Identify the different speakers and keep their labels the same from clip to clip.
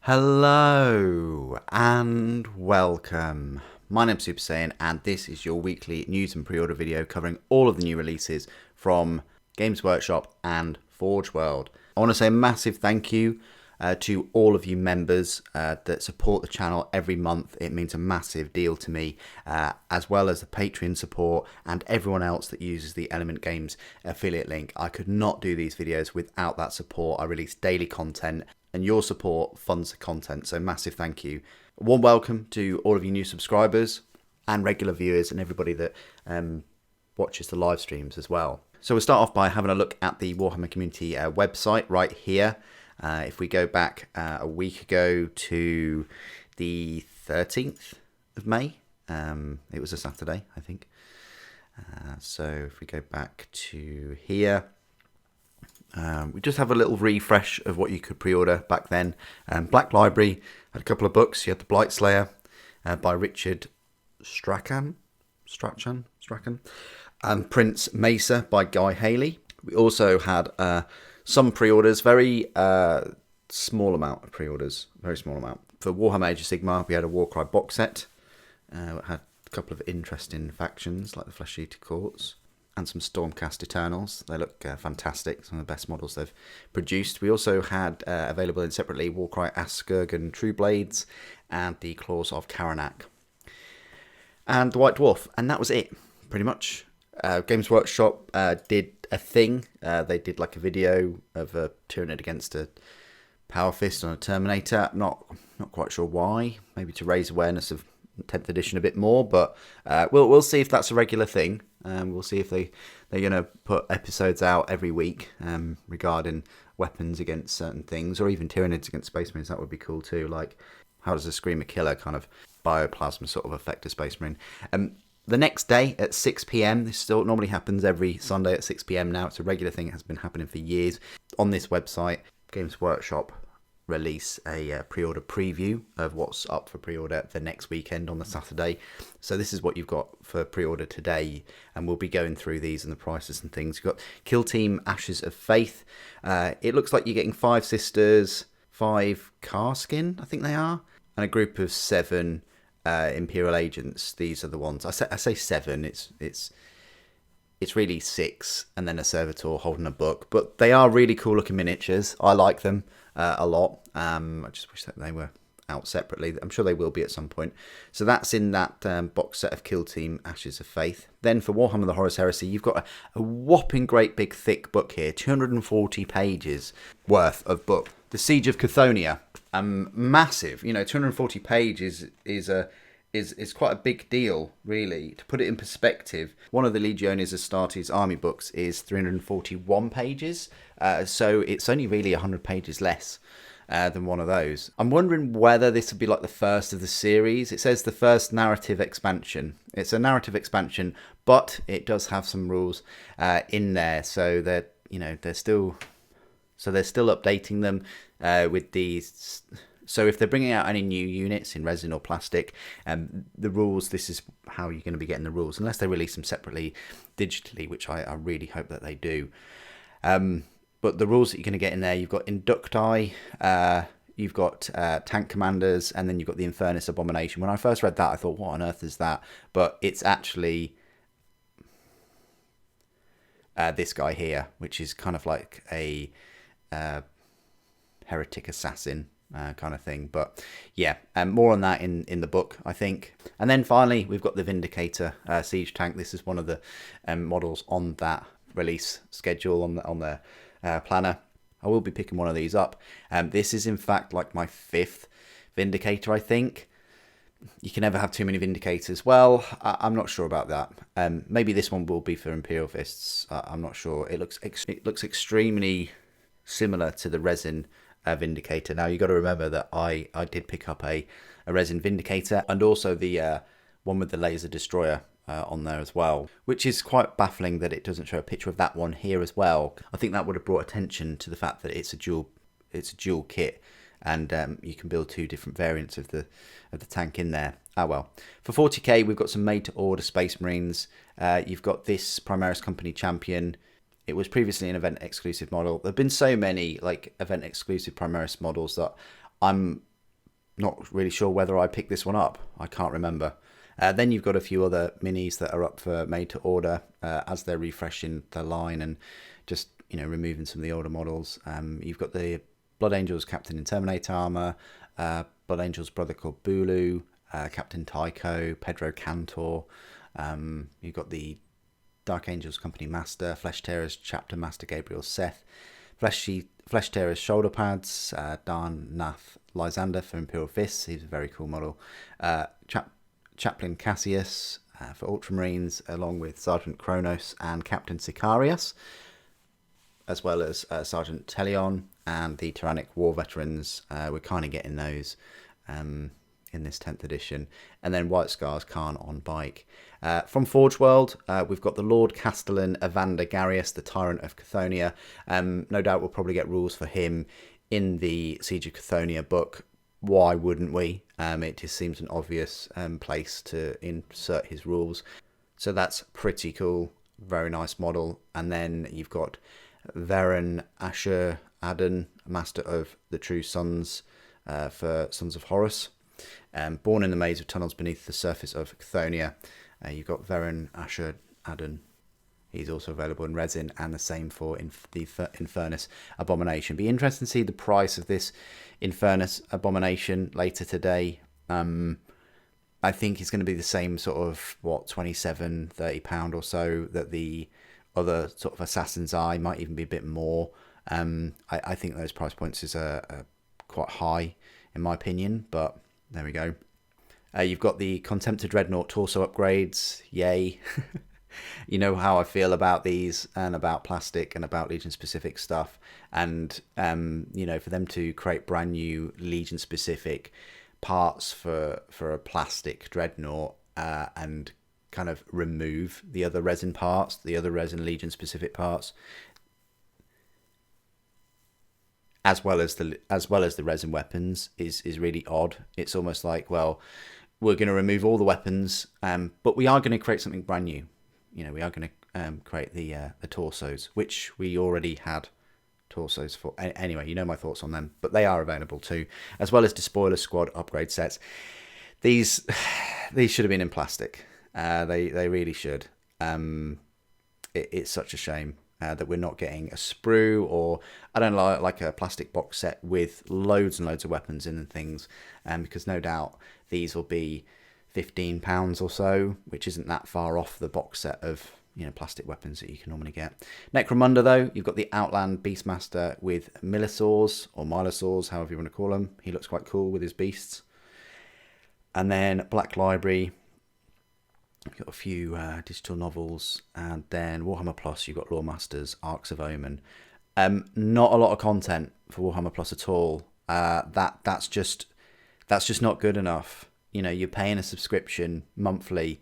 Speaker 1: Hello and welcome. My name's Super Saiyan and this is your weekly news and pre-order video covering all of the new releases from Games Workshop and Forge World. I want to say a massive thank you to all of you members that support the channel every month. It means a massive deal to me, as well as the Patreon support and everyone else that uses the Element Games affiliate link. I could not do these videos without that support. I release daily content and your support funds the content, so massive thank you. A warm welcome to all of you new subscribers and regular viewers and everybody that watches the live streams as well. So we'll start off by having a look at the Warhammer community website right here. If we go back a week ago to the 13th of May, it was a Saturday, I think. So if we go back to here, we just have a little refresh of what you could pre-order back then. Black Library had a couple of books. You had The Blight Slayer by Richard Strachan, and Prince Mesa by Guy Haley. We also had some pre-orders, very small amount of pre-orders, very small amount. For Warhammer Age of Sigmar, we had a Warcry box set. It had a couple of interesting factions like the Flesh Eater Courts and some Stormcast Eternals. They look fantastic, some of the best models they've produced. We also had available in separately Warcry Askurgan True Blades and the Claws of Karanak and the White Dwarf, and that was it, pretty much. Games Workshop did a thing. They did like a video of a Tyranid against a Power Fist on a Terminator. Not quite sure why. Maybe to raise awareness of 10th edition a bit more, but we'll see if that's a regular thing. We'll see if they're going to put episodes out every week regarding weapons against certain things, or even Tyranids against Space Marines. That would be cool too. Like, how does a Screamer Killer kind of bioplasma sort of affect a Space Marine? The next day at 6 p.m, this still normally happens every Sunday at 6 p.m. now. It's a regular thing. It has been happening for years. On this website, Games Workshop release a pre-order preview of what's up for pre-order the next weekend on the Saturday. So this is what you've got for pre-order today, and we'll be going through these and the prices and things. You've got Kill Team Ashes of Faith. It looks like you're getting 5 Sisters, 5 Carskin, I think they are, and a group of 7 Imperial Agents. These are the ones. I say 7. It's really 6, and then a Servitor holding a book. But they are really cool looking miniatures. I like them a lot. I just wish that they were out separately. I'm sure they will be at some point. So that's in that box set of Kill Team Ashes of Faith. Then for Warhammer the Horus Heresy, you've got a whopping great big thick book here, 240 pages worth of book. The Siege of Chthoniya, massive. 240 pages is quite a big deal, really. To put it in perspective, one of the Legiones Astartes army books is 341 pages, so it's only really 100 pages less than one of those. I'm wondering whether this would be like the first of the series. It says the first narrative expansion. It's a narrative expansion, but it does have some rules in there, so that they're still updating them with these. So if they're bringing out any new units in resin or plastic, the rules, this is how you're going to be getting the rules, unless they release them separately digitally, which I really hope that they do. But the rules that you're going to get in there, you've got Inducti, you've got Tank Commanders, and then you've got the Infernus Abomination. When I first read that, I thought, what on earth is that? But it's actually this guy here, which is kind of like a heretic assassin kind of thing. But yeah, more on that in the book, I think. And then finally, we've got the Vindicator siege tank. This is one of the models on that release schedule on the planner. I will be picking one of these up. This is in fact like my 5th Vindicator, I think. You can never have too many Vindicators. Well, I'm not sure about that. Maybe this one will be for Imperial Fists. I'm not sure. It looks extremely similar to the resin Vindicator. Now you got to remember that I did pick up a resin Vindicator, and also the one with the laser destroyer on there as well, which is quite baffling that it doesn't show a picture of that one here as well. I think that would have brought attention to the fact that it's a dual kit, and you can build 2 different variants of the tank in there. Ah well. For 40k, we've got some made to order Space Marines. You've got this Primaris Company Champion. It was previously an event exclusive model. There have been so many like event exclusive Primaris models that I'm Not really sure whether I picked this one up. I can't remember. Then you've got a few other minis that are up for made to order as they're refreshing the line and just, you know, removing some of the older models. You've got the Blood Angels Captain in Terminator armor, Blood Angels brother called Bulu, Captain Tycho, Pedro Cantor. You've got the Dark Angels Company Master, Flesh Tearers Chapter Master Gabriel Seth, Flesh Tearers shoulder pads, Dan Nath Lysander for Imperial Fists. He's a very cool model. Chaplain Cassius for Ultramarines, along with Sergeant Kronos and Captain Sicarius, as well as Sergeant Telion and the Tyrannic War Veterans. We're kind of getting those in this 10th edition. And then White Scars Khan on bike. From Forge World, we've got the Lord Castellan Evander Garius, the Tyrant of Chthonia. No doubt we'll probably get rules for him in the Siege of Chthonia book. Why wouldn't we? It just seems an obvious place to insert his rules. So that's pretty cool. Very nice model. And then you've got Varen Asher Adden, Master of the True Sons for Sons of Horus. Born in the maze of tunnels beneath the surface of Chthonia. You've got Varen Asher Adden. He's also available in resin, and the same for the Infernus Abomination. Be interesting to see the price of this Infernus Abomination later today. I think it's going to be the same sort of, £27-30 or so that the other sort of Assassin's Eye, might even be a bit more. I think those price points are quite high in my opinion, but there we go. You've got the Contemptor Dreadnought torso upgrades. Yay. You know how I feel about these and about plastic and about Legion specific stuff. And, you know, for them to create brand new Legion specific parts for a plastic Dreadnought and kind of remove the other resin parts, the other resin Legion specific parts, as well as the resin weapons is really odd. It's almost like, well, we're going to remove all the weapons, but we are going to create something brand new. You know, we are going to create the torsos, which we already had torsos for. Anyway, you know my thoughts on them, but they are available too, as well as Despoiler Squad upgrade sets. These should have been in plastic. They really should. It's such a shame that we're not getting a sprue, or I don't know, like a plastic box set with loads and loads of weapons in and things, because no doubt these will be £15 or so, which isn't that far off the box set of, you know, plastic weapons that you can normally get. Necromunda, though, you've got the Outland Beastmaster with Militaurs, or Milosaurs, however you want to call them. He looks quite cool with his beasts. And then Black Library, you've got a few digital novels, and then Warhammer Plus, you've got Lawmasters, Arcs of Omen. Not a lot of content for Warhammer Plus at all. That's just not good enough. You know, you're paying a subscription monthly,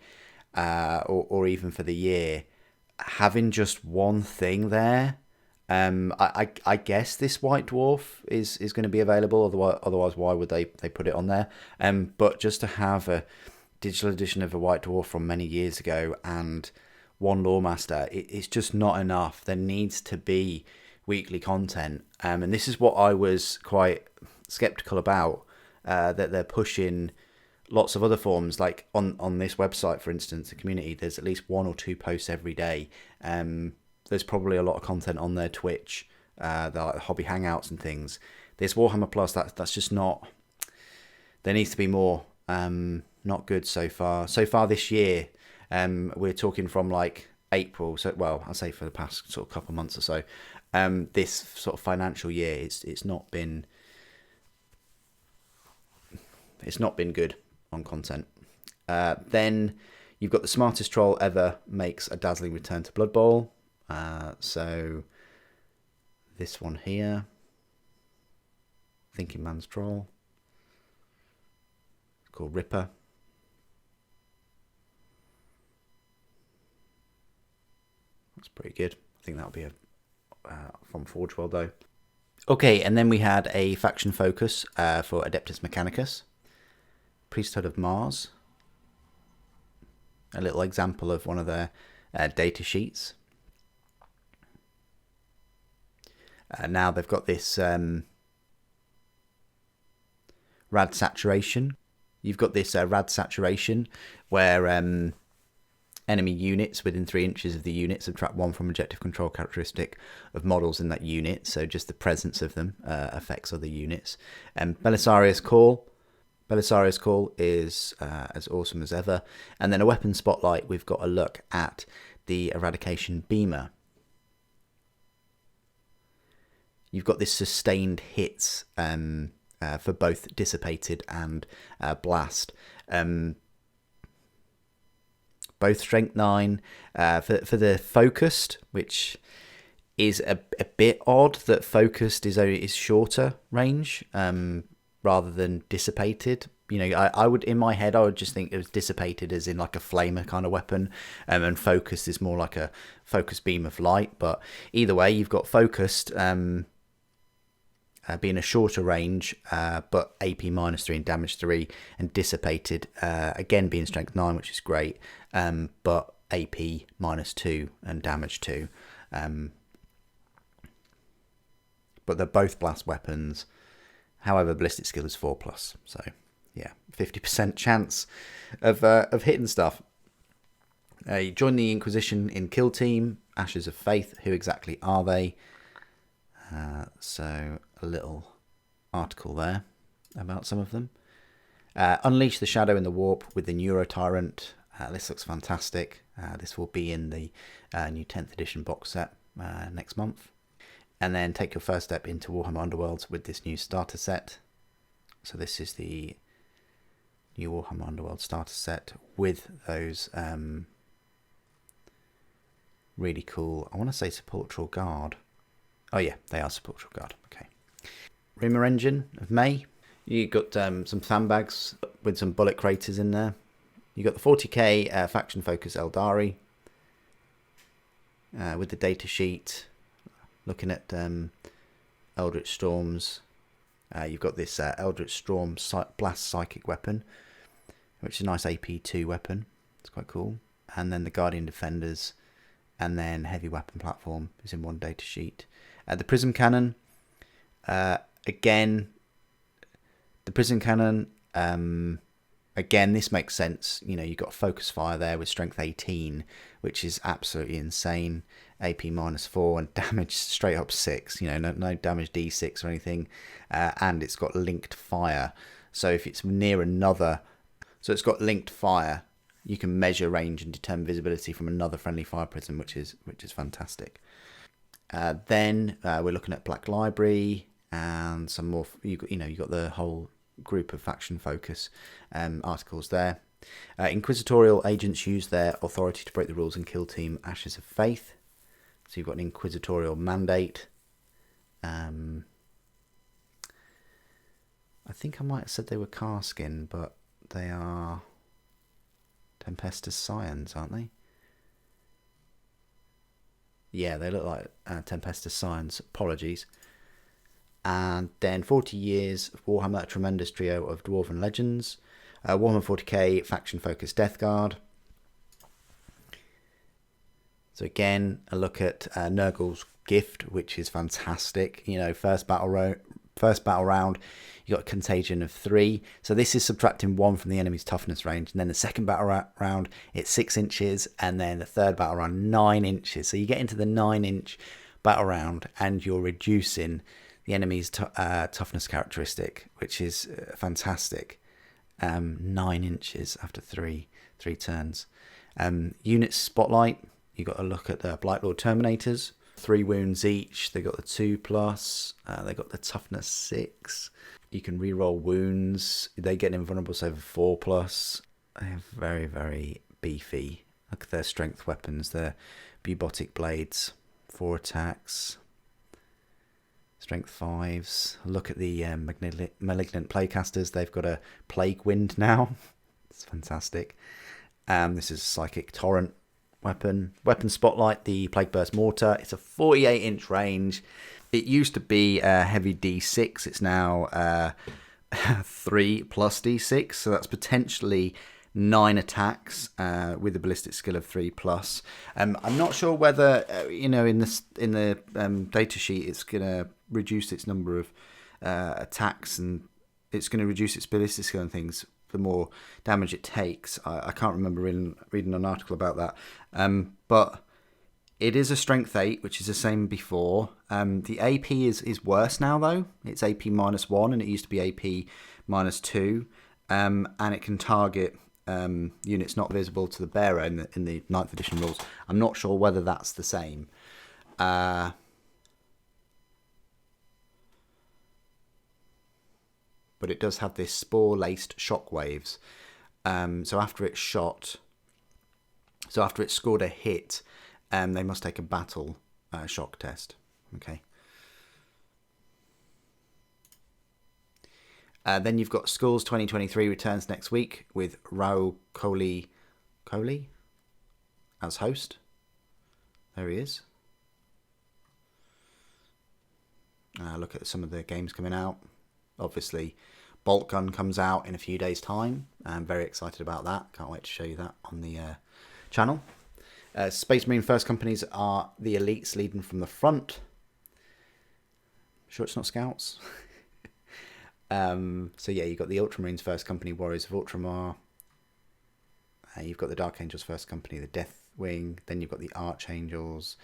Speaker 1: or even for the year. Having just one thing there, I guess this White Dwarf is going to be available. Otherwise, why would they put it on there? But just to have a digital edition of a White Dwarf from many years ago and one Lawmaster, it's just not enough. There needs to be weekly content, and this is what I was quite skeptical about, that they're pushing lots of other forms, like on this website, for instance, the community, there's at least 1 or 2 posts every day. There's probably a lot of content on their Twitch, like hobby hangouts and things. This Warhammer Plus, that's just not, there needs to be more. Not good so far. So far this year, we're talking from like April, so, well, I'll say for the past sort of couple of months or so, this sort of financial year, it's not been good on content. Then you've got the Smartest Troll Ever makes a dazzling return to Blood Bowl. So this one here, Thinking Man's Troll, it's called Ripper. That's pretty good. I think that'll be from Forge World though. Okay, and then we had a faction focus for Adeptus Mechanicus. Priesthood of Mars. A little example of one of their data sheets. Now they've got this rad saturation. You've got this rad saturation where enemy units within 3 inches of the unit subtract 1 from objective control characteristic of models in that unit. So just the presence of them affects other units. Belisarius Call. Belisarius Call is as awesome as ever. And then a weapon spotlight, we've got a look at the Eradication Beamer. You've got this sustained hits for both Dissipated and Blast. Both strength 9 for the Focused, which is a bit odd that Focused is shorter range rather than Dissipated. You know, I would, in my head, I would just think it was Dissipated as in like a flamer kind of weapon, and Focused is more like a focused beam of light. But either way, you've got Focused being a shorter range, but AP -3 and damage 3, and Dissipated again being strength 9, which is great, but AP -2 and damage 2. But they're both blast weapons. However, ballistic skill is 4+, so yeah, 50% chance of hitting stuff. You join the Inquisition in Kill Team, Ashes of Faith. Who exactly are they? So a little article there about some of them. Unleash the Shadow in the Warp with the Neuro Tyrant. This looks fantastic. This will be in the new 10th edition box set next month. And then take your first step into Warhammer Underworlds with this new starter set. So this is the new Warhammer Underworld starter set with those really cool, I want to say Sepulchral Guard. Oh yeah, they are Sepulchral Guard. Okay. Rumor Engine of May. You got some fan bags with some bullet craters in there. You got the 40k faction focus Eldari with the data sheet. Looking at Eldritch Storms. You've got this Eldritch Storm Blast Psychic weapon, which is a nice AP2 weapon. It's quite cool. And then the Guardian Defenders, and then Heavy Weapon Platform is in one data sheet. The Prism Cannon, again, the Prism Cannon, again, this makes sense. You know, you've got Focus Fire there with strength 18, which is absolutely insane. AP -4 and damage straight up 6. You know, no damage D6 or anything. And it's got linked fire. So if it's near another, so it's got linked fire, you can measure range and determine visibility from another friendly fire prism, which is fantastic. Then we're looking at Black Library and some more. You got the whole group of faction focus articles there. Inquisitorial agents use their authority to break the rules and kill team Ashes of Faith. So you've got an inquisitorial mandate. I think I might have said they were Carskin, but they are Tempestus Scions, aren't they? Yeah, they look like Tempestus Scions. Apologies. And then 40 years of Warhammer, a tremendous trio of Dwarven legends. Warhammer 40k faction focused Death Guard. So again, a look at Nurgle's Gift, which is fantastic. You know, first battle round, you got a contagion of 3. So this is subtracting 1 from the enemy's toughness range. And then the second battle round, it's 6 inches. And then the third battle round, 9 inches. So you get into the 9-inch battle round and you're reducing the enemy's toughness characteristic, which is fantastic. 9 inches after three turns. Unit Spotlight, you got a look at the Blightlord Terminators. 3 wounds each. They got the 2+. They got the toughness 6. You can reroll wounds. They get invulnerables over 4+. They have very, very beefy. Look at their strength weapons. Their bubotic blades, 4 attacks. Strength 5s. Look at the malignant playcasters. They've got a plague wind now. It's fantastic. This is a psychic torrent weapon. Weapon Spotlight, the Plague Burst Mortar. It's a 48-inch range. It used to be a heavy D6. It's now 3 plus D6. So that's potentially 9 attacks with a ballistic skill of 3+. I'm not sure whether in the data sheet it's going to reduce its number of attacks and it's going to reduce its ballistic skill and things the more damage it takes. I can't remember reading an article about that. But it is a strength 8, which is the same before. The AP is worse now, though. It's AP -1, and it used to be AP -2. And it can target units not visible to the bearer in the 9th edition rules. I'm not sure whether that's the same. But it does have this spore-laced shockwaves. So after it's scored a hit, they must take a battle shock test. Okay. Then you've got Schools 2023 returns next week with Raul Coley as host. There he is. Look at some of the games coming out. Obviously, Bolt Gun comes out in a few days' time. I'm very excited about that. Can't wait to show you that on the channel. Space Marine First Companies are the elites leading from the front. Sure it's not Scouts? So yeah, you've got the Ultramarines First Company, Warriors of Ultramar. You've got the Dark Angels First Company, the Death Wing. Then you've got the Archangels.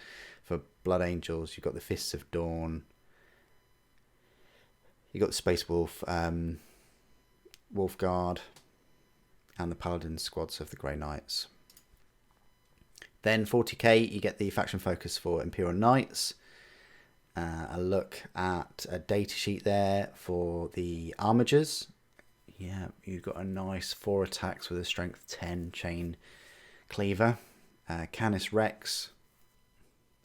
Speaker 1: For Blood Angels, you've got the Fists of Dawn. You got the Space Wolf, Wolf Guard, and the Paladin squads of the Grey Knights. Then 40k, you get the faction focus for Imperial Knights. A look at a data sheet there for the Armigers. Yeah, you've got a nice 4 attacks with a strength 10 chain cleaver. Canis Rex.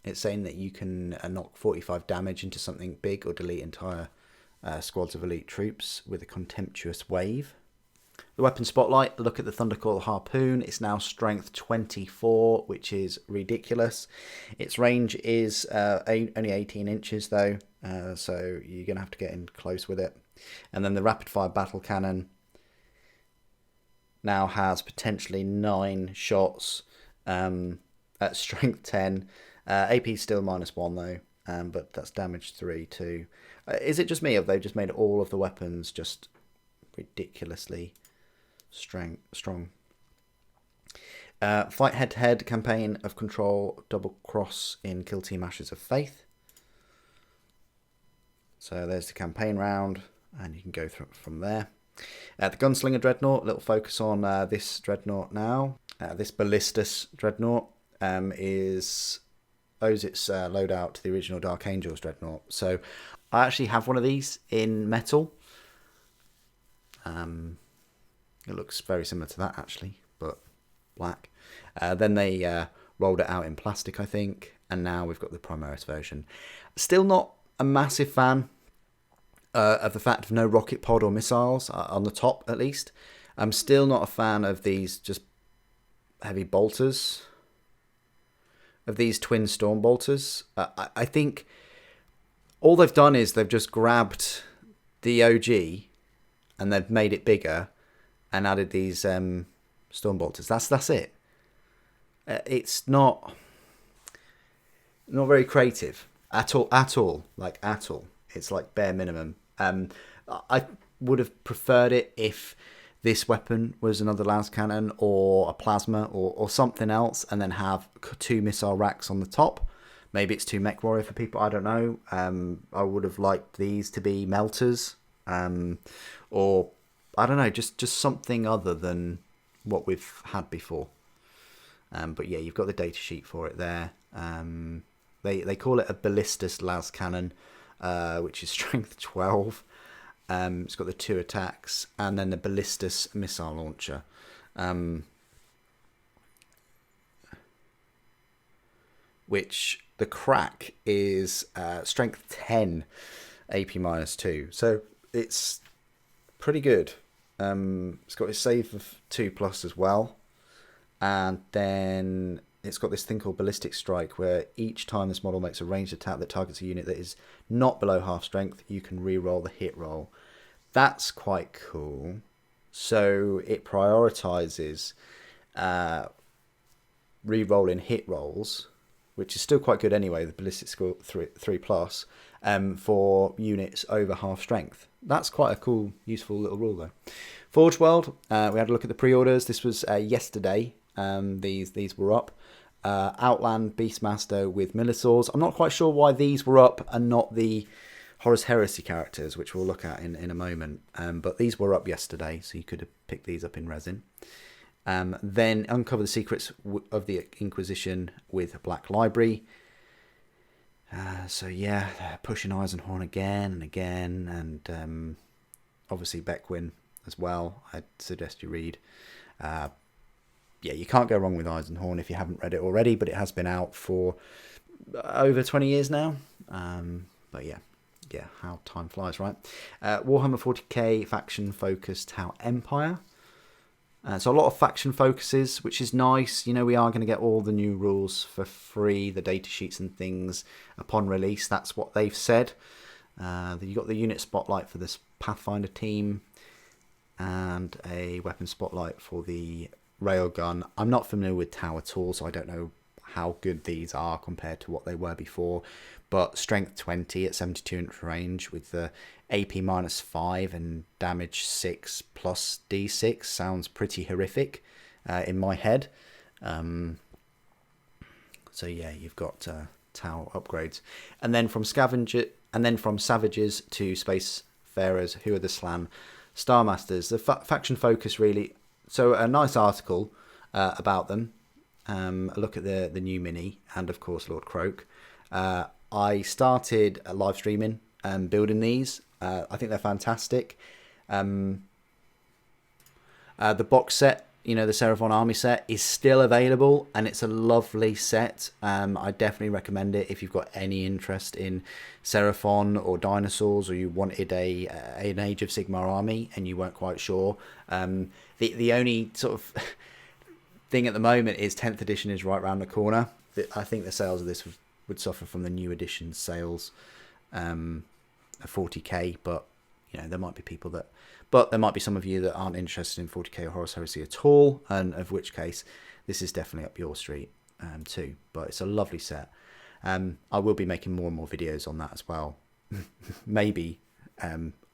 Speaker 1: It's saying that you can knock 45 damage into something big or delete entire squads of elite troops with a contemptuous wave. The weapon spotlight, look at the Thundercall Harpoon. It's now strength 24, which is ridiculous. Its range is only 18 inches though, so you're going to have to get in close with it. And then the rapid fire battle cannon now has potentially 9 shots at strength 10. AP still -1 though, but that's damage 3 too. Is it just me, or have they just made all of the weapons just ridiculously strong? Fight head-to-head campaign of Control double cross in Kill Team Ashes of Faith. So there's the campaign round, and you can go through from there. The Gunslinger Dreadnought, little focus on this Dreadnought now. This Ballistus Dreadnought owes its loadout to the original Dark Angels Dreadnought. So I actually have one of these in metal. It looks very similar to that actually, but black. Then they rolled it out in plastic, I think, and now we've got the Primaris version. Still not a massive fan of the fact of no rocket pod or missiles on the top, at least. I'm still not a fan of these just heavy bolters, of these twin storm bolters. I think all they've done is they've just grabbed the OG and they've made it bigger and added these storm bolters. That's it. It's not very creative at all. It's like bare minimum. I would have preferred it if this weapon was another las cannon or a plasma or something else, and then have 2 missile racks on the top. Maybe it's 2 mech warrior for people, I don't know. I would have liked these to be melters, or I don't know, just something other than what we've had before. But yeah, you've got the data sheet for it there. They call it a Ballistus las cannon, which is strength 12. It's got the 2 attacks, and then the Ballistus missile launcher. Which the crack is strength 10, AP -2. So it's pretty good. It's got a save of 2+ as well. And then it's got this thing called Ballistic Strike, where each time this model makes a ranged attack that targets a unit that is not below half strength, you can re-roll the hit roll. That's quite cool. So it prioritizes re-rolling hit rolls which is still quite good anyway, the ballistic skill 3 plus, for units over half strength. That's quite a cool, useful little rule though. Forge World, we had a look at the pre-orders. This was yesterday. These were up. Outland Beastmaster with Militaurs. I'm not quite sure why these were up and not the Horus Heresy characters, which we'll look at in a moment. But these were up yesterday, so you could have picked these up in resin. Then Uncover the Secrets of the Inquisition with Black Library. So yeah, pushing Eisenhorn again and again, and obviously Beckwin as well. I'd suggest you read. Yeah, you can't go wrong with Eisenhorn if you haven't read it already, but it has been out for over 20 years now. But yeah, how time flies, right? Warhammer 40k faction focused Tau Empire. So a lot of faction focuses, which is nice. You know, we are going to get all the new rules for free, the data sheets and things upon release. That's what they've said. You got the unit spotlight for this Pathfinder team and a weapon spotlight for the railgun. I'm not familiar with Tau at all, so I don't know how good these are compared to what they were before. But strength 20 at 72 inch range with the AP -5 and damage 6 plus D6 sounds pretty horrific in my head. So yeah, you've got Tau upgrades, and then from Savages to Spacefarers, who are the Slan Starmasters. The faction focus really. So a nice article about them. A look at the new mini, and of course Lord Croak. I started live streaming and building these. I think they're fantastic. The box set, you know, the Seraphon army set, is still available, and it's a lovely set. I definitely recommend it if you've got any interest in Seraphon or dinosaurs, or you wanted an Age of Sigmar army and you weren't quite sure. The only sort of thing at the moment is 10th edition is right around the corner. I think the sales of this would suffer from the new edition sales of 40k, but you know, there might be people that, but there might be some of you that aren't interested in 40k or Horus Heresy at all, and of which case this is definitely up your street too. But it's a lovely set. I will be making more and more videos on that as well. Maybe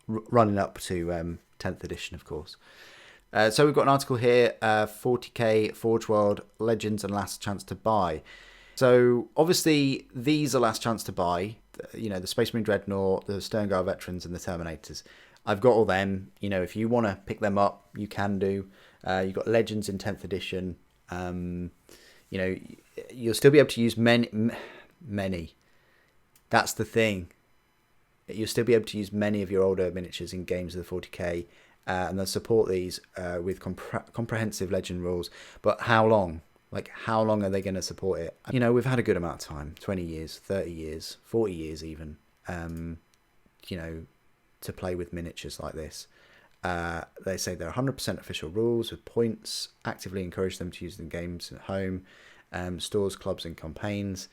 Speaker 1: running up to 10th edition, of course. So we've got an article here, 40k Forge World Legends and Last Chance to Buy. So obviously these are last chance to buy. You know, the Space Marine Dreadnought, the Sternguard Veterans and the Terminators. I've got all them. You know, if you want to pick them up, you can do. You've got Legends in 10th edition. You know, you'll still be able to use many. That's the thing. You'll still be able to use many of your older miniatures in games of the 40k. And they'll support these with comprehensive legend rules. But how long? Like, how long are they going to support it? You know, we've had a good amount of time, 20 years, 30 years, 40 years even, you know, to play with miniatures like this. They say they're 100% official rules with points, actively encourage them to use them in games at home, stores, clubs and campaigns.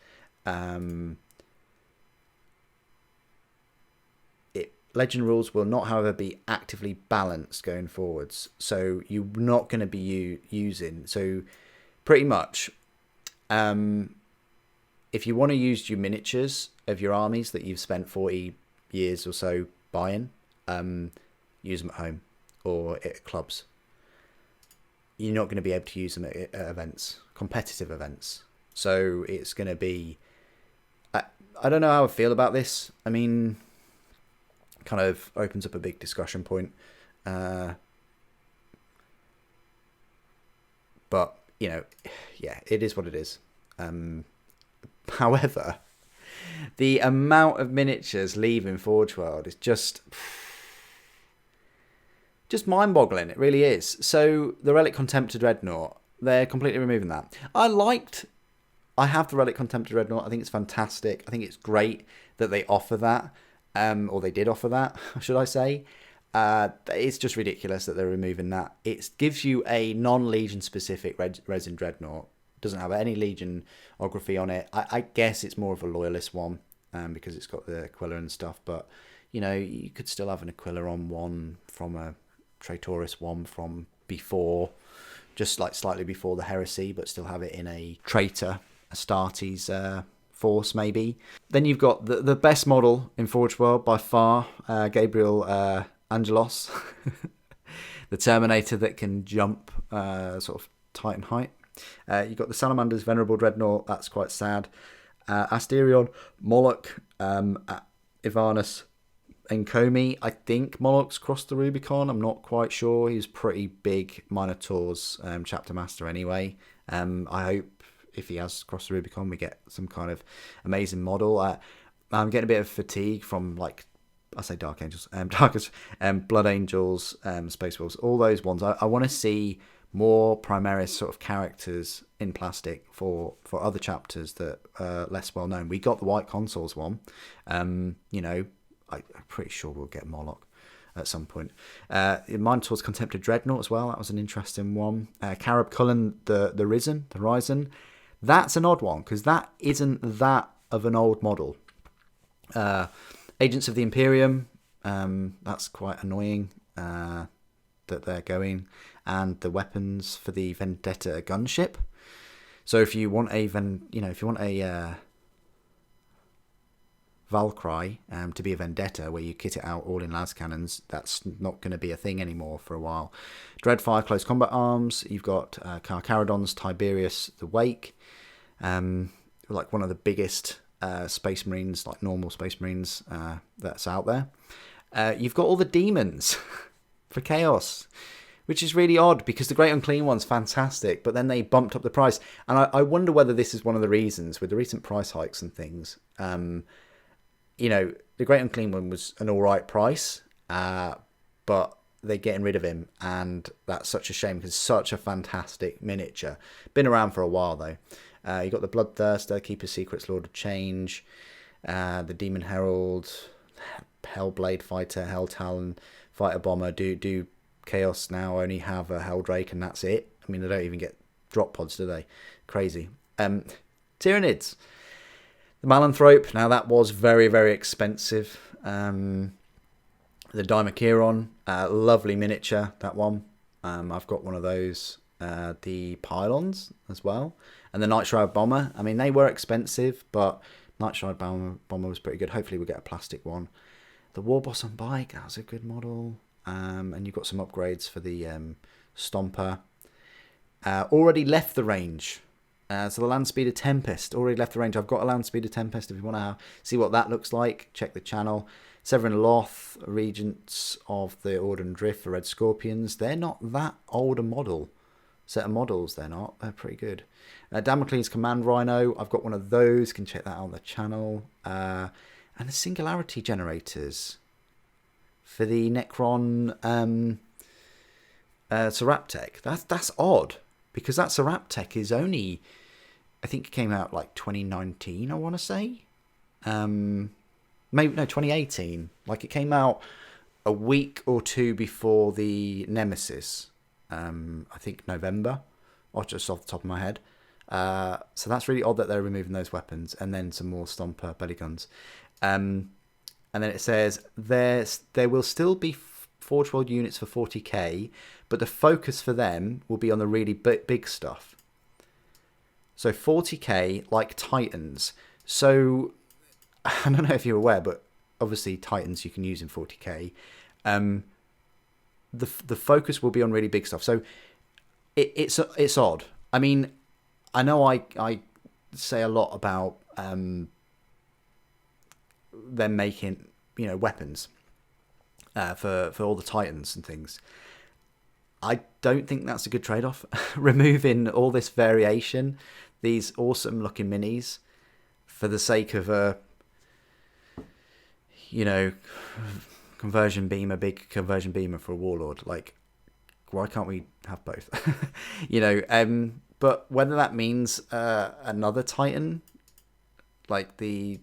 Speaker 1: Legend rules will not, however, be actively balanced going forwards. So you're not going to be using... So pretty much, if you want to use your miniatures of your armies that you've spent 40 years or so buying, use them at home or at clubs. You're not going to be able to use them at events, competitive events. So it's going to be... I don't know how I feel about this. I mean... kind of opens up a big discussion point, but you know, yeah, it is what it is. However, the amount of miniatures leaving Forge World is just mind-boggling. It really is. So the Relic Contemptor Dreadnought, they're completely removing that. I have the Relic Contemptor Dreadnought. I think it's fantastic. I think it's great that they offer that. Or they did offer that, should I say. It's just ridiculous that they're removing that. It gives you a non-Legion specific resin Dreadnought. Doesn't have any Legionography on it. I guess it's more of a Loyalist one because it's got the Aquila and stuff. But, you know, you could still have an Aquila on one from a Traitoris one from before, just like slightly before the Heresy, but still have it in a Traitor Astartes force, maybe. Then you've got the best model in Forge World by far, Gabriel Angelos, the Terminator that can jump sort of Titan height. You've got the Salamander's Venerable Dreadnought, that's quite sad. Asterion, Moloch, Ivanus, Enkomi. I think Moloch's crossed the Rubicon, I'm not quite sure. He's pretty big Minotaur's chapter master anyway. I hope if he has crossed the Rubicon, we get some kind of amazing model. I'm getting a bit of fatigue from, like, I say Dark Angels, Blood Angels, Space Wolves, all those ones. I want to see more Primaris sort of characters in plastic for other chapters that are less well known. We got the White Consoles one. I'm pretty sure we'll get Moloch at some point. Minotaur's Contempted Dreadnought as well. That was an interesting one. Carib Cullen, the Risen. That's an odd one because that isn't that of an old model. Agents of the Imperium. That's quite annoying that they're going. And the weapons for the Vendetta gunship. So if you want a Valkyrie to be a Vendetta where you kit it out all in las cannons, that's not going to be a thing anymore for a while. Dreadfire Close Combat Arms. You've got Carcharodon's Tiberius the Wake, like one of the biggest Space Marines, like normal Space Marines that's out there. You've got all the demons for Chaos, which is really odd because the Great Unclean one's fantastic, but then they bumped up the price. And I wonder whether this is one of the reasons with the recent price hikes and things. The Great Unclean one was an all right price, but they're getting rid of him, and that's such a shame because it's such a fantastic miniature. Been around for a while though. You got the Bloodthirster, Keeper Secrets, Lord of Change, the Demon Herald, Hellblade Fighter, Hell Talon, Fighter Bomber. Do Chaos now only have a Helldrake and that's it? I mean, they don't even get drop pods, do they? Crazy. Tyranids. The Malanthrope, now that was very, very expensive. The Dimachieron, lovely miniature, that one. I've got one of those. The Pylons as well. And the Night Shroud Bomber. I mean, they were expensive, but Night Shroud Bomber was pretty good. Hopefully we'll get a plastic one. The Warboss on Bike, that was a good model. And you've got some upgrades for the Stomper. Already left the range. So the Landspeeder Tempest already left the range. I've got a Landspeeder Tempest. If you want to see what that looks like, check the channel. Severin Loth, Regents of the Order and Drift for Red Scorpions. They're not that old a set of models. They're not. They're pretty good. Damocles Command Rhino. I've got one of those. Can check that out on the channel. And the Singularity Generators for the Necron Seraptech. That's odd. Because that Seraptech is only, I think it came out like 2019, I want to say. Maybe, no, 2018. Like it came out a week or two before the Nemesis. I think November, or just off the top of my head. So that's really odd that they're removing those weapons. And then some more Stomper belly guns. And then it says, there will still be Forge World units for 40k, but the focus for them will be on the really big stuff. So 40k, like Titans. So I don't know if you're aware, but obviously Titans you can use in 40k. The focus will be on really big stuff. So it's odd. I mean, I know I say a lot about them making weapons. For all the Titans and things. I don't think that's a good trade-off. Removing all this variation, these awesome looking minis, for the sake of a conversion beamer, big conversion beamer for a Warlord. Like, why can't we have both? But whether that means another Titan, like the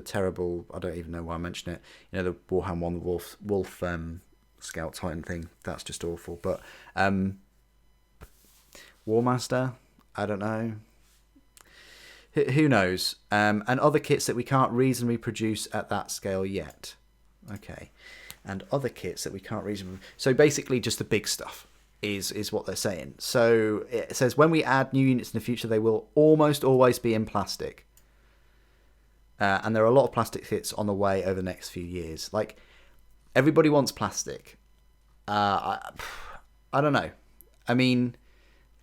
Speaker 1: terrible, I don't even know why I mentioned it, the Warhammer 1, the Wolf Scout Titan thing, that's just awful. But Warmaster, I don't know. Who knows? And other kits that we can't reasonably produce at that scale yet. Okay. And other kits that we can't reasonably... So basically just the big stuff. is what they're saying. So it says, when we add new units in the future, they will almost always be in plastic. And there are a lot of plastic kits on the way over the next few years. Like, everybody wants plastic. I don't know. I mean,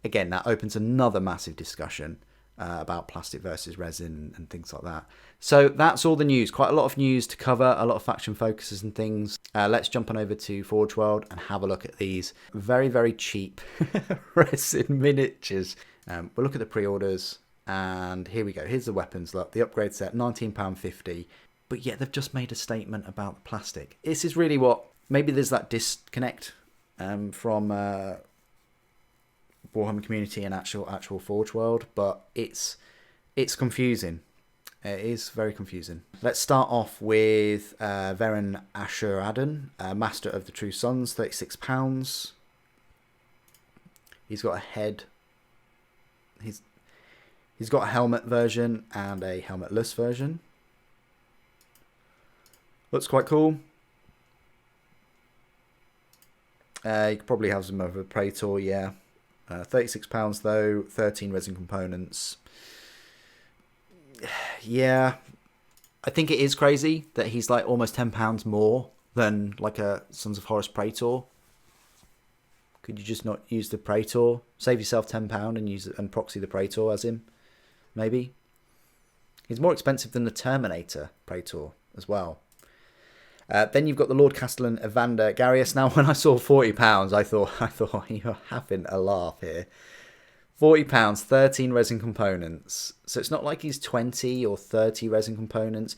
Speaker 1: again, that opens another massive discussion about plastic versus resin and things like that. So that's all the news. Quite a lot of news to cover, a lot of faction focuses and things. Let's jump on over to Forge World and have a look at these very, very cheap resin miniatures. We'll look at the pre-orders, and here we go. Here's the weapons. Look, the upgrade set, £19.50. But yet they've just made a statement about the plastic. This is really what... Maybe there's that disconnect from Warhammer community and actual Forge World, but it's confusing. It is very confusing. Let's start off with Varen Ashuradan, Master of the True Sons, £36. He's got a head. He's got a helmet version and a helmetless version. Looks quite cool. You could probably have some of a Praetor, yeah. £36 though, 13 resin components. Yeah, I think it is crazy that he's like almost £10 more than like a Sons of Horus Praetor. Could you just not use the Praetor? Save yourself £10 and use it and proxy the Praetor as him, maybe. He's more expensive than the Terminator Praetor as well. Then you've got the Lord Castellan Evander Garius. Now, when I saw £40, I thought you're having a laugh here. £40, 13 resin components. So it's not like he's 20 or 30 resin components.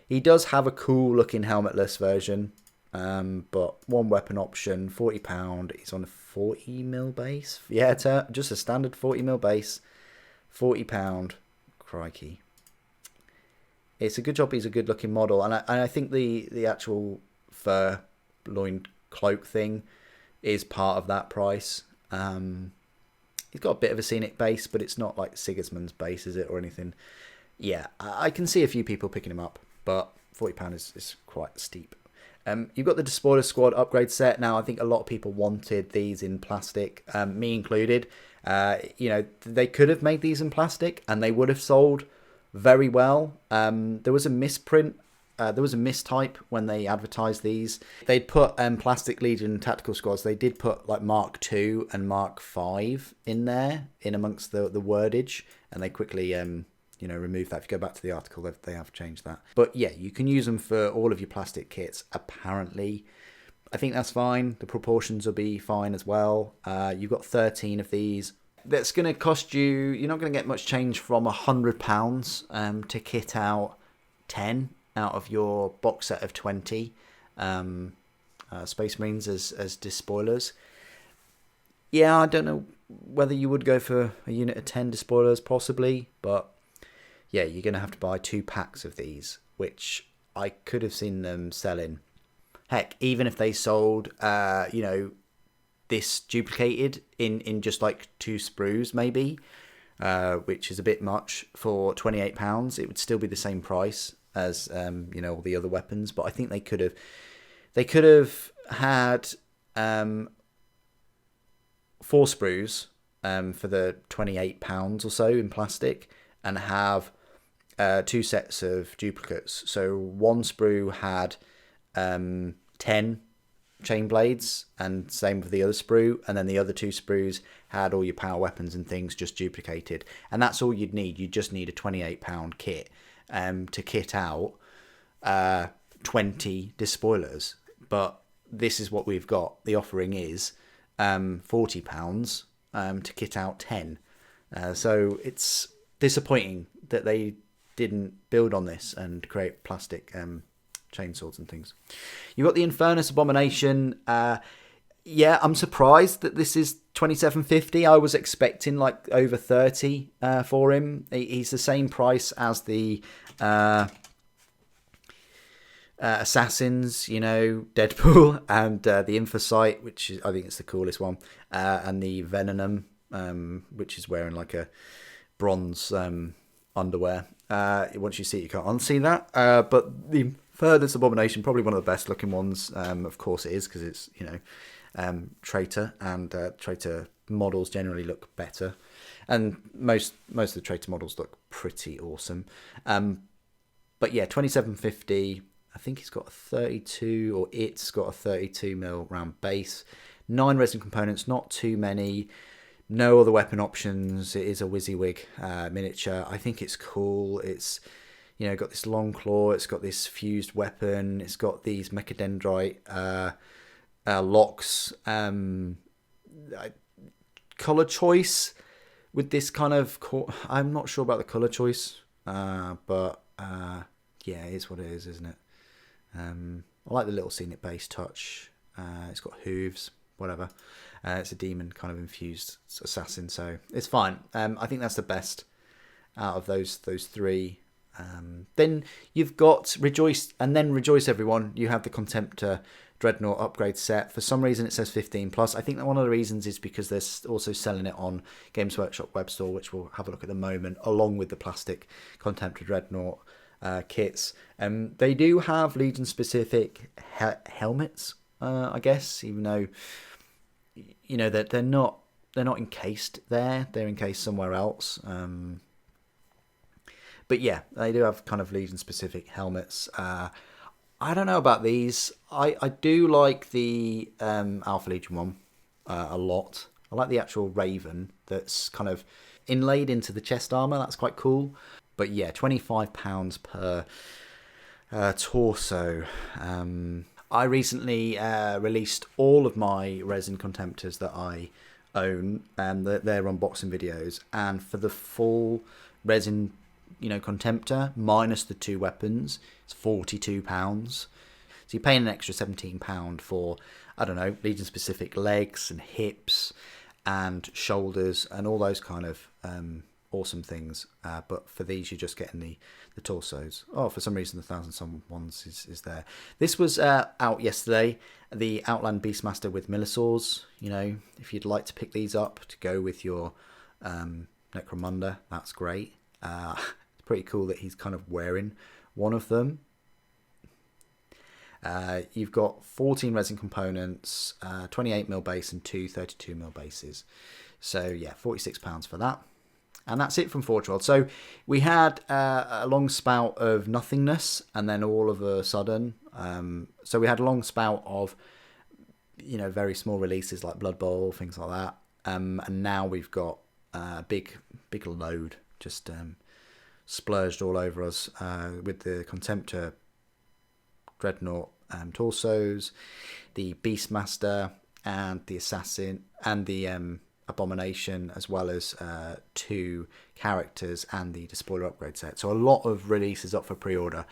Speaker 1: He does have a cool looking helmetless version, but one weapon option, £40. He's on a 40mm base. Yeah, just a standard 40mm base. £40. Crikey. It's a good job he's a good looking model, and I think the actual fur loin cloak thing is part of that price. He's got a bit of a scenic base, but it's not like Sigismund's base, is it, or anything? Yeah, I can see a few people picking him up, but £40 is quite steep. You've got the Despoiler Squad upgrade set. Now, I think a lot of people wanted these in plastic, me included. They could have made these in plastic, and they would have sold very well. There was a misprint. There was a mistype when they advertised these. They'd put Plastic Legion Tactical Squads. They did put like Mark II and Mark V in there, in amongst the wordage, and they quickly removed that. If you go back to the article, they have changed that. But yeah, you can use them for all of your plastic kits, apparently. I think that's fine. The proportions will be fine as well. You've got 13 of these. That's going to cost you... You're not going to get much change from £100 to kit out 10 out of your box set of 20 Space Marines as despoilers. Yeah, I don't know whether you would go for a unit of 10 despoilers, possibly, but yeah, you're going to have to buy 2 packs of these, which I could have seen them selling. Heck, even if they sold, this duplicated in just like 2 sprues, maybe, which is a bit much for £28. It would still be the same price as all the other weapons, but I think they could have had 4 sprues for the £28 or so in plastic, and have 2 sets of duplicates. So one sprue had 10 chain blades, and same with the other sprue, and then the other 2 sprues had all your power weapons and things just duplicated, and that's all you'd need. You just need a £28 kit to kit out 20 despoilers. But this is what we've got. The offering is £40 to kit out 10. So it's disappointing that they didn't build on this and create plastic chainswords and things. You've got the Infernus Abomination. I'm surprised that this is $27.50. I was expecting like over 30 for him. He's the same price as the Assassins, Deadpool, and the Infocyte, which is, I think it's the coolest one, and the Venom, which is wearing like a bronze underwear. Once you see it, you can't unsee that. But the Infernus Abomination, probably one of the best looking ones. Of course it is, because it's traitor, and traitor models generally look better, and most of the traitor models look pretty awesome. But yeah, 2750. I think it's got a 32, or it's got a 32mm round base. 9 resin components, not too many. No other weapon options. It is a WYSIWYG miniature. I think it's cool. It's, got this long claw. It's got this fused weapon. It's got these mechadendrite locks. Color choice with this kind of... I'm not sure about the color choice, but yeah, it is what it is, isn't it? I like the little scenic base touch. It's got hooves, whatever. It's a demon kind of infused assassin, so it's fine. I think that's the best out of those three. Then you've got Rejoice, and then Rejoice everyone. You have the Contemptor Dreadnought upgrade set. For some reason it says 15 plus. I think that one of the reasons is because they're also selling it on Games Workshop web store, which we'll have a look at the moment, along with the plastic Contemptor Dreadnought kits. They do have Legion specific helmets, I guess, even though that they're not encased there. They're encased somewhere else. But yeah, they do have kind of Legion specific helmets. I don't know about these. I do like the Alpha Legion one a lot. I like the actual Raven that's kind of inlaid into the chest armor. That's quite cool. But yeah, £25 per torso. I recently released all of my resin Contemptors that I own, and they're unboxing videos. And for the full resin, Contemptor minus the 2 weapons, it's £42. So you're paying an extra £17 for, I don't know, Legion specific legs and hips and shoulders and all those kind of awesome things. But for these, you're just getting the torsos. Oh, for some reason the 1,000 Sun ones is there. This was out yesterday, the Outland Beastmaster with Millisaurs. If you'd like to pick these up to go with your Necromunda, that's great. It's pretty cool that he's kind of wearing one of them. You've got 14 resin components, 28mm base and 2 32mm bases. So yeah, £46 for that. And that's it from Forge World. So we had a long spout of nothingness, and then all of a sudden, so we had a long spout of, very small releases like Blood Bowl, things like that. And now we've got a big load just splurged all over us with the Contemptor Dreadnought torsos, the Beastmaster, and the Assassin, and the Abomination, as well as 2 characters and the Despoiler upgrade set. So a lot of releases up for pre-order.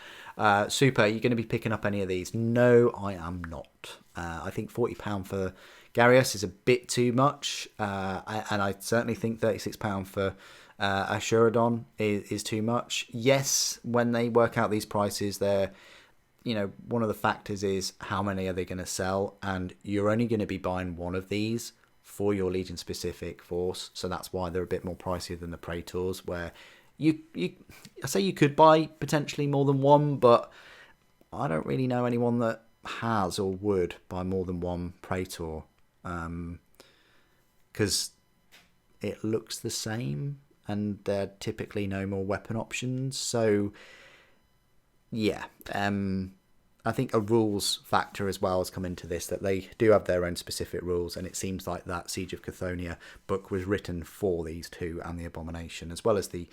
Speaker 1: Super, are you going to be picking up any of these? No, I am not. I think £40 for Garius is a bit too much, and I certainly think £36 for Asherodon is too much. Yes, when they work out these prices, they're, one of the factors is how many are they going to sell, and you're only going to be buying one of these for your Legion specific force, so that's why they're a bit more pricier than the Praetors, where I say you could buy potentially more than one, but I don't really know anyone that has or would buy more than one Praetor, because it looks the same and there are typically no more weapon options. So yeah, I think a rules factor as well has come into this, that they do have their own specific rules, and it seems like that Siege of Cathonia book was written for these 2 and the Abomination, as well as the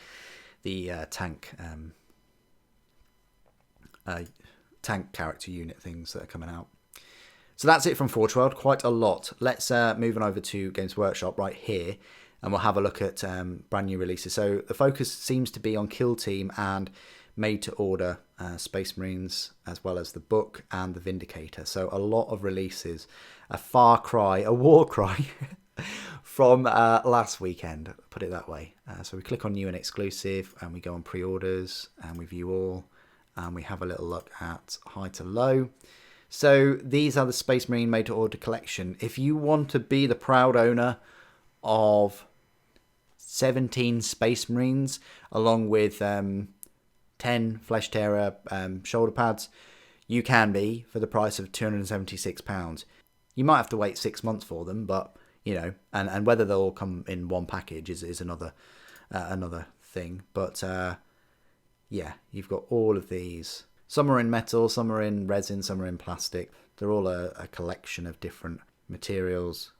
Speaker 1: tank character unit things that are coming out. So that's it from Forge World, quite a lot. Let's move on over to Games Workshop right here, and we'll have a look at brand new releases. So the focus seems to be on Kill Team and made to order Space Marines, as well as the book and the Vindicator. So a lot of releases, a war cry from last weekend, put it that way. So we click on new and exclusive, and we go on pre-orders, and we view all, and we have a little look at high to low. So these are the Space Marine made to order collection. If you want to be the proud owner of 17 Space Marines along with 10 Flesh Terror shoulder pads, you can be, for the price of £276. You might have to wait 6 months for them, but and whether they'll all come in one package is another thing. But yeah, you've got all of these. Some are in metal, some are in resin, some are in plastic. They're all a collection of different materials.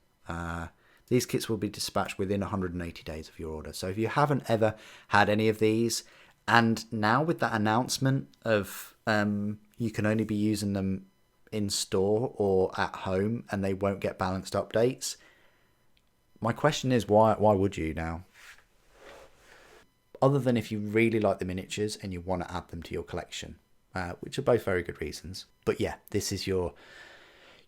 Speaker 1: These kits will be dispatched within 180 days of your order. So if you haven't ever had any of these, and now with that announcement of you can only be using them in store or at home and they won't get balanced updates, my question is why would you now? Other than if you really like the miniatures and you want to add them to your collection, which are both very good reasons. But yeah, this is your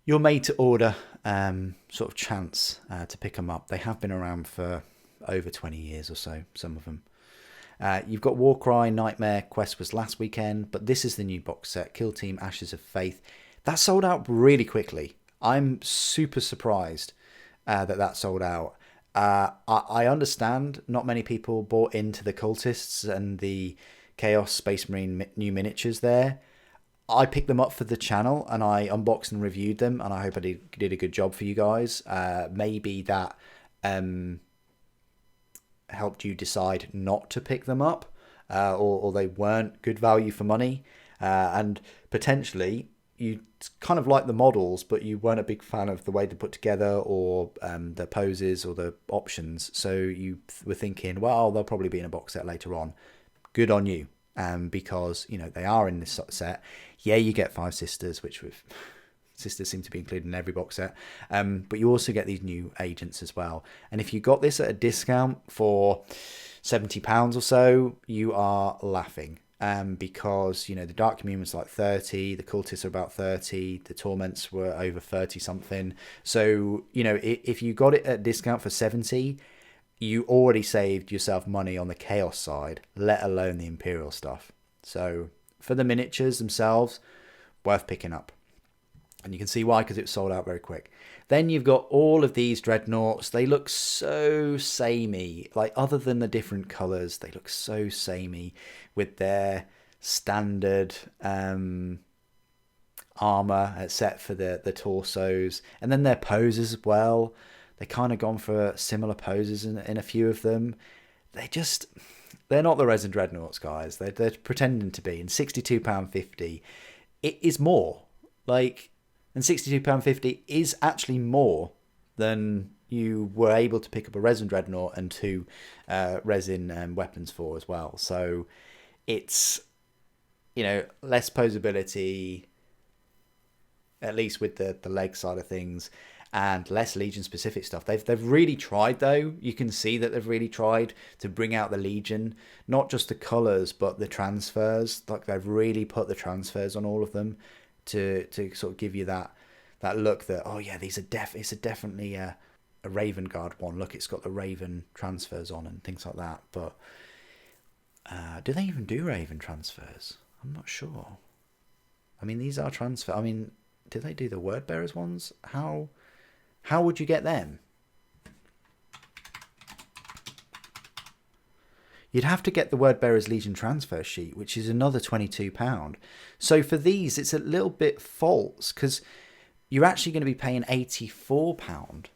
Speaker 1: made to order sort of chance to pick them up. They have been around for over 20 years or so, some of them. You've got Warcry, Nightmare, Quest was last weekend, but this is the new box set, Kill Team Ashes of Faith. That sold out really quickly. I'm super surprised that sold out. I understand not many people bought into the Cultists and the Chaos Space Marine new miniatures there. I picked them up for the channel and I unboxed and reviewed them, and I hope I did a good job for you guys. Maybe that helped you decide not to pick them up, or they weren't good value for money, and potentially you kind of like the models, but you weren't a big fan of the way they're put together or the poses or the options. So you were thinking, well, they'll probably be in a box set later on. Good on you, because they are in this set. Yeah, you get 5 sisters, which sisters seem to be included in every box set, but you also get these new agents as well. And if you got this at a discount for £70 or so, you are laughing. Because the Dark Commune was like 30, the Cultists are about 30, the Torments were over 30 something. So if you got it at a discount for 70, you already saved yourself money on the Chaos side, let alone the Imperial stuff. So for the miniatures themselves, worth picking up. And you can see why, because it was sold out very quick. Then you've got all of these dreadnoughts. They look so samey. Like, other than the different colours, they look so samey with their standard armour set for the torsos. And then their poses as well. They kind of gone for similar poses in a few of them. They're not the resin dreadnoughts, guys. They're pretending to be. And £62.50, it is more. And £62.50 is actually more than you were able to pick up a resin dreadnought and 2 resin weapons for as well. So it's, less posability, at least with the leg side of things, and less Legion specific stuff. They've really tried, though. You can see that they've really tried to bring out the Legion, not just the colours, but the transfers. Like, they've really put the transfers on all of them to sort of give you that look that, oh yeah, these are definitely a Raven Guard one. Look, it's got the Raven transfers on and things like that. But do they even do Raven transfers? I'm not sure. I mean, these are transfer. I mean, do they do the Word Bearers ones? How would you get them? You'd have to get the Word Bearers Legion transfer sheet, which is another £22. So for these, it's a little bit false, because you're actually going to be paying £84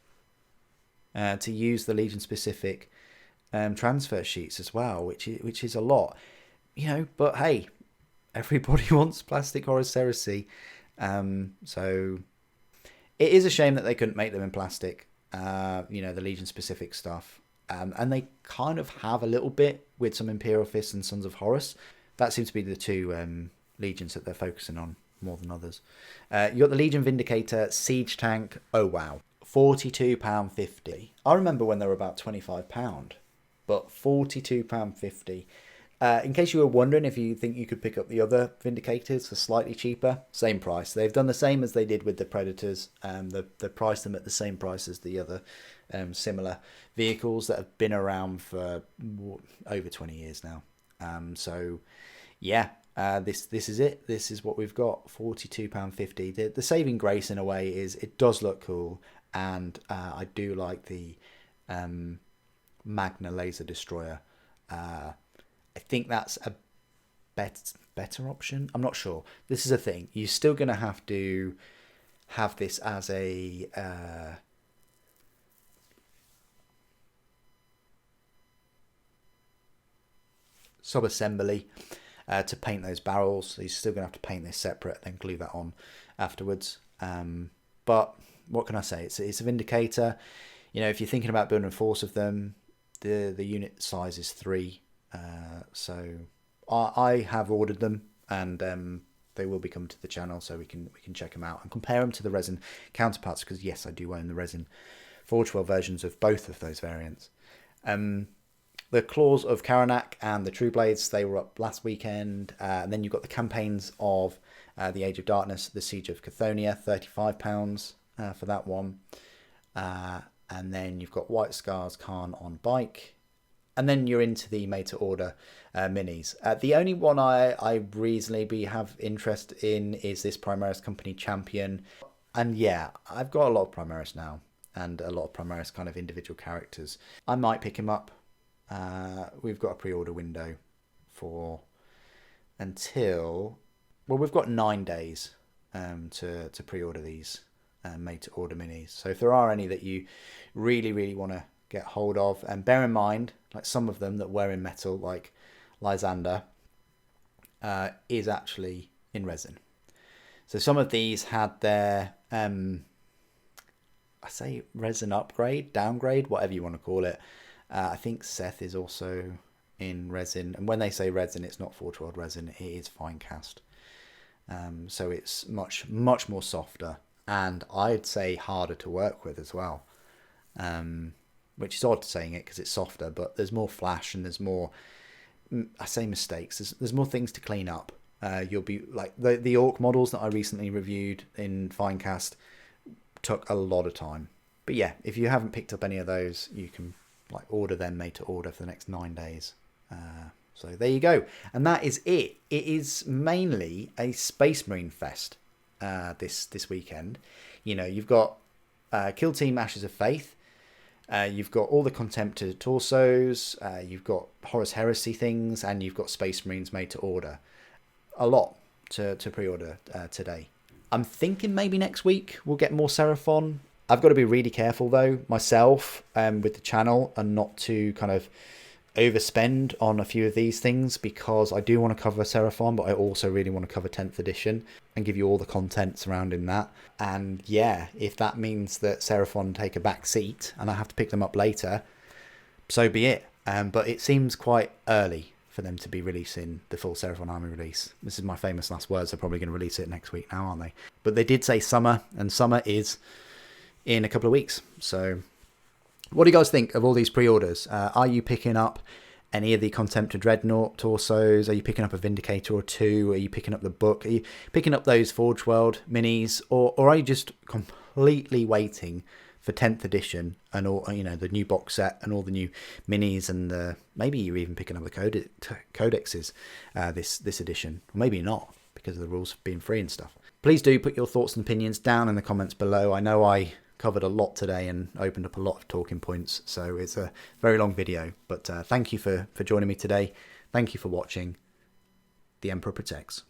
Speaker 1: to use the Legion specific transfer sheets as well, which is a lot, But hey, everybody wants plastic Horus Heresy, so it is a shame that they couldn't make them in plastic. The Legion specific stuff. And they kind of have a little bit with some Imperial Fists and Sons of Horus. That seems to be the 2 legions that they're focusing on more than others. You got the Legion Vindicator Siege Tank. Oh wow, £42.50. I remember when they were about £25, but £42.50. In case you were wondering if you think you could pick up the other Vindicators for slightly cheaper, same price. They've done the same as they did with the Predators. They priced them at the same price as the other similar vehicles that have been around for over 20 years now. So yeah, this is it. This is what we've got. £42.50. The saving grace in a way is it does look cool, and I do like the Magna Laser Destroyer. I think that's a better option. I'm not sure. This is a thing. You're still going to have to have this as a sub-assembly to paint those barrels. So you're still going to have to paint this separate, then glue that on afterwards. But what can I say? It's a Vindicator. You know, if you're thinking about building a force of them, the unit size is 3. So I have ordered them, and they will be coming to the channel, so we can check them out and compare them to the resin counterparts, because yes, I do own the resin Forge World versions of both of those variants. The Claws of Karanak and the True Blades, they were up last weekend. And then you've got the campaigns of the Age of Darkness, the Siege of Cathonia, £35 for that one. And then you've got White Scars Khan on bike. And then you're into the made-to-order minis. The only one I reasonably have interest in is this Primaris Company Champion. And yeah, I've got a lot of Primaris now, and a lot of Primaris kind of individual characters. I might pick him up. We've got a pre-order window for until, well, we've got 9 days to pre-order these made-to-order minis. So if there are any that you really want to get hold of, and bear in mind, like some of them that were in metal, like Lysander, is actually in resin. So some of these had their I say resin upgrade, downgrade, whatever you want to call it. I think Seth is also in resin, and when they say resin, it's not Forge World resin, it is fine cast. So it's much more softer, and I'd say harder to work with as well. Which is odd saying it because it's softer, but there's more flash and there's more, I say mistakes, there's more things to clean up. You'll be like the Orc models that I recently reviewed in Finecast took a lot of time. But yeah, if you haven't picked up any of those, you can like order them made to order for the next 9 days. So there you go. And that is it. It is mainly a Space Marine fest this weekend. You know, you've got Kill Team Ashes of Faith. You've got all the Contemptor torsos. You've got Horus Heresy things, and you've got Space Marines made to order. A lot to pre-order today. I'm thinking maybe next week we'll get more Seraphon. I've got to be really careful though myself with the channel, and not to kind of overspend on a few of these things, because I do want to cover Seraphon, but I also really want to cover 10th edition and give you all the content surrounding that. And yeah, if that means that Seraphon take a back seat and I have to pick them up later, so be it. But it seems quite early for them to be releasing the full Seraphon Army release. This is my famous last words. They're probably going to release it next week now, aren't they? But they did say summer, and summer is in a couple of weeks. So what do you guys think of all these pre-orders? Are you picking up any of the Contemptor Dreadnought torsos? Are you picking up a Vindicator or 2? Are you picking up the book? Are you picking up those Forge World minis? Or are you just completely waiting for 10th edition and all, you know, the new box set and all the new minis, and maybe you're even picking up the codexes this edition? Or maybe not, because of the rules being free and stuff. Please do put your thoughts and opinions down in the comments below. I know I covered a lot today and opened up a lot of talking points, so it's a very long video, but thank you for joining me today. Thank you for watching. The Emperor protects.